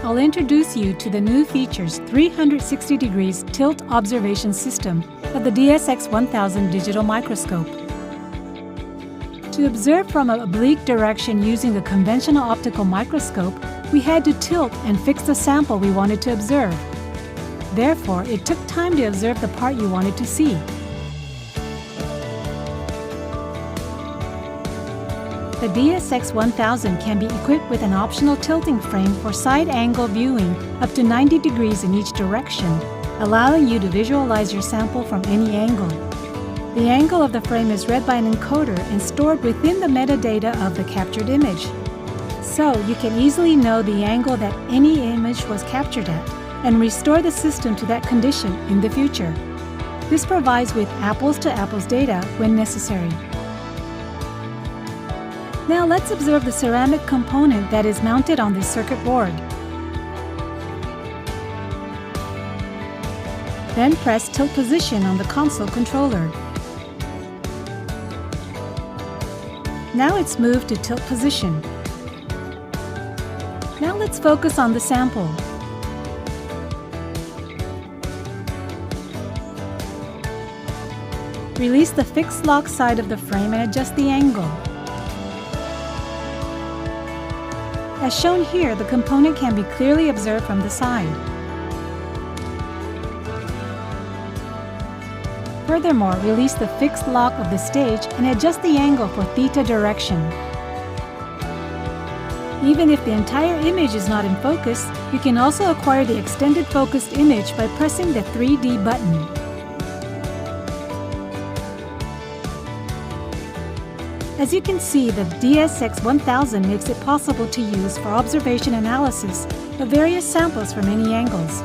I'll introduce you to the new features 360 degrees tilt observation system of the DSX1000 digital microscope. To observe from an oblique direction using a conventional optical microscope, we had to tilt and fix the sample we wanted to observe. Therefore, it took time to observe the part you wanted to see. The DSX1000 can be equipped with an optional tilting frame for side-angle viewing up to 90 degrees in each direction, allowing you to visualize your sample from any angle. The angle of the frame is read by an encoder and stored within the metadata of the captured image. So you can easily know the angle that any image was captured at and restore the system to that condition in the future. This provides with apples-to-apples data when necessary. Now let's observe the ceramic component that is mounted on this circuit board. Then press tilt position on the console controller. Now it's moved to tilt position. Now let's focus on the sample. Release the fixed lock side of the frame and adjust the angle. As shown here, the component can be clearly observed from the side. Furthermore, release the fixed lock of the stage and adjust the angle for theta direction. Even if the entire image is not in focus, you can also acquire the extended focused image by pressing the 3D button. As you can see, the DSX1000 makes it possible to use for observation analysis of various samples from many angles.